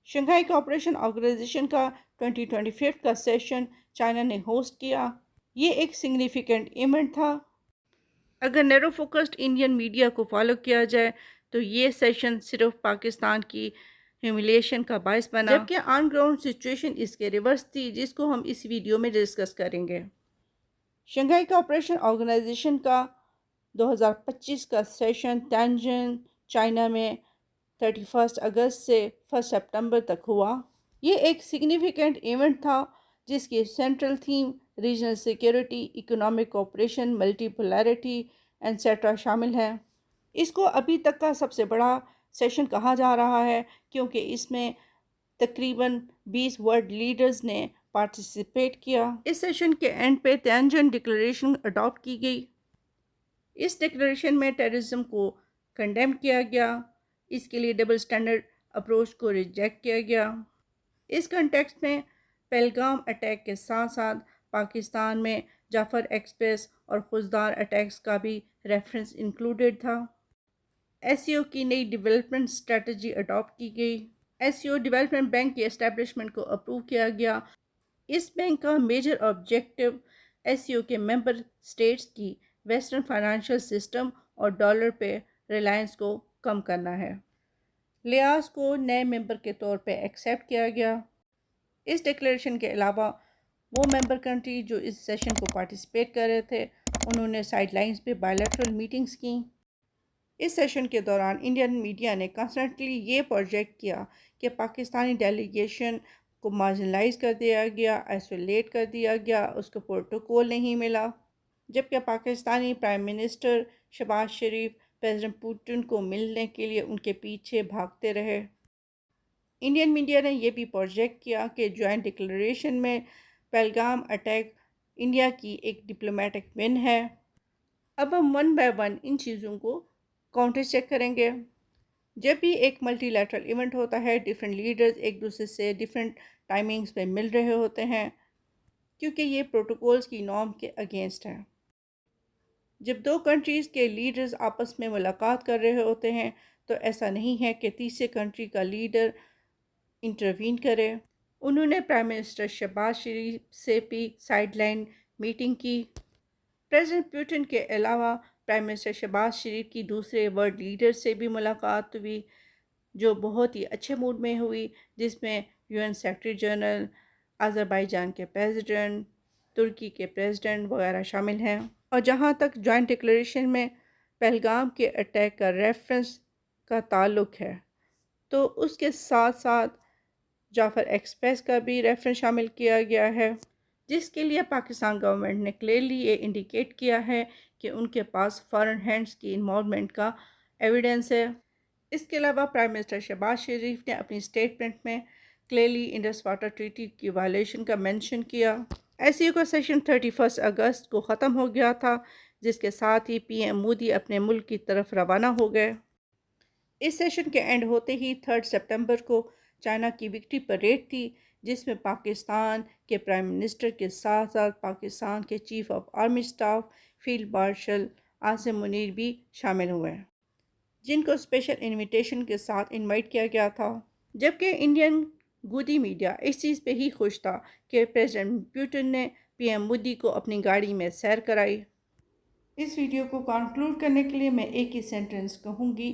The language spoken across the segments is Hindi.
शंघाई कोऑपरेशन ऑर्गेनाइजेशन का 2025 का सेशन चाइना ने होस्ट किया। ये एक सिग्निफिकेंट इवेंट था। अगर नैरो फोकस्ड इंडियन मीडिया को फॉलो किया जाए तो ये सेशन सिर्फ पाकिस्तान की ह्यूमिलिएशन का बायस बना, जबकि ऑन ग्राउंड सिचुएशन इसके रिवर्स थी, जिसको हम इस वीडियो में डिस्कस करेंगे। शंघाई कोऑपरेशन ऑर्गेनाइजेशन का 2025 का सेशन तेंजिन, चाइना में 31 अगस्त से 1 सितंबर तक हुआ। ये एक सिग्निफिकेंट इवेंट था जिसकी central theme regional security, economic cooperation, multipolarity etcetera शामिल है। इसको अभी तक का सबसे बड़ा सेशन कहा जा रहा है क्योंकि इसमें तकरीबन 20 वर्ल्ड लीडर्स ने पार्टिसिपेट किया। इस सेशन के एंड पे तेंजिन डिक्लेरेशन अडॉप्ट की गई। इस डिक्लेरेशन में टेररिज्म को कंडेम किया गया। इसके लिए डबल स्टैंडर्ड अप्रोच को रिजेक्ट किया गया। इस कंटेक्स्ट में पहलगाम अटैक के साथ साथ पाकिस्तान में जाफर एक्सप्रेस और खुजदार अटैक्स का भी रेफरेंस इंक्लूडेड था। एससीओ की नई डेवलपमेंट स्ट्रेटजी अडॉप्ट की गई। एससीओ डेवलपमेंट बैंक की एस्टेब्लिशमेंट को अप्रूव किया गया। इस बैंक का मेजर ऑब्जेक्टिव एससीओ के मेंबर स्टेट्स की वेस्टर्न फाइनेंशियल सिस्टम और डॉलर पे रिलायंस को कम करना है। लियास को नए मेंबर के तौर पे एक्सेप्ट किया गया। इस डिक्लेरेशन के अलावा वो मेंबर कंट्री जो इस सेशन को पार्टिसिपेट कर रहे थे उन्होंने साइडलाइंस पे बायलैटरल मीटिंग्स की। इस सेशन के दौरान इंडियन मीडिया ने कॉन्स्टेंटली ये प्रोजेक्ट किया कि पाकिस्तानी डेलीगेशन को मार्जिनलाइज कर दिया गया, आइसोलेट कर दिया गया, उसको प्रोटोकॉल नहीं मिला। जबकि पाकिस्तानी प्राइम मिनिस्टर शहबाज शरीफ प्रेसिडेंट पुतिन को मिलने के लिए उनके पीछे भागते रहे। इंडियन मीडिया ने यह भी प्रोजेक्ट किया कि जॉइंट डिक्लेरेशन में पहलगाम अटैक इंडिया की एक डिप्लोमेटिक विन है। अब हम वन बाय वन इन चीज़ों को काउंटर चेक करेंगे। जब भी एक मल्टीलैटरल इवेंट होता है, डिफरेंट लीडर्स एक दूसरे से डिफरेंट टाइमिंग्स पे मिल रहे होते हैं क्योंकि ये प्रोटोकॉल्स की नॉर्म के अगेंस्ट है। जब दो कंट्रीज़ के लीडर्स आपस में मुलाकात कर रहे होते हैं तो ऐसा नहीं है कि तीसरे कंट्री का लीडर इंटरवीन करे। उन्होंने प्राइम मिनिस्टर शहबाज शरीफ से भी साइडलाइन मीटिंग की। प्रेसिडेंट पुतिन के अलावा प्राइम मिनिस्टर शहबाज शरीफ की दूसरे वर्ल्ड लीडर से भी मुलाकात हुई जो बहुत ही अच्छे मूड में हुई, जिसमें यूएन सेक्रेटरी जनरल, अज़रबैजान के प्रेसिडेंट, तुर्की के प्रेसिडेंट वगैरह शामिल हैं। और जहाँ तक जॉइंट डिक्लेरेशन में पहलगाम के अटैक का रेफरेंस का ताल्लुक़ है तो उसके साथ साथ जाफर एक्सप्रेस का भी रेफरेंस शामिल किया गया है, जिसके लिए पाकिस्तान गवर्नमेंट ने क्लियरली ये इंडिकेट किया है कि उनके पास फॉरेन हैंड्स की इन्वॉल्वमेंट का एविडेंस है। इसके अलावा प्राइम मिनिस्टर शहबाज शरीफ ने अपनी स्टेटमेंट में क्लियरली इंडस वाटर ट्रीटी की वायलेशन का मेंशन किया। एससीओ का सेशन 31 अगस्त को ख़त्म हो गया था, जिसके साथ ही पीएम मोदी अपने मुल्क की तरफ रवाना हो गए। इस सेशन के एंड होते ही 3 सितंबर को चाइना की विक्ट्री परेड थी, जिसमें पाकिस्तान के प्राइम मिनिस्टर के साथ साथ पाकिस्तान के chief of army staff field marshal Asim Munir भी शामिल हुए, जिनको स्पेशल इनविटेशन के साथ इनवाइट किया गया था। जबकि इंडियन गोदी मीडिया इस चीज़ पे ही खुश था कि प्रेसिडेंट पुतिन ने पीएम मोदी को अपनी गाड़ी में सैर कराई। इस वीडियो को कंक्लूड करने के लिए मैं एक ही सेंटेंस कहूँगी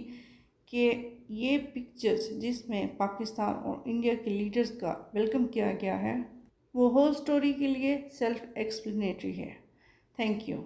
कि ये पिक्चर्स जिसमें पाकिस्तान और इंडिया के लीडर्स का वेलकम किया गया है वो होल स्टोरी के लिए सेल्फ एक्सप्लेनेटरी है। Thank you.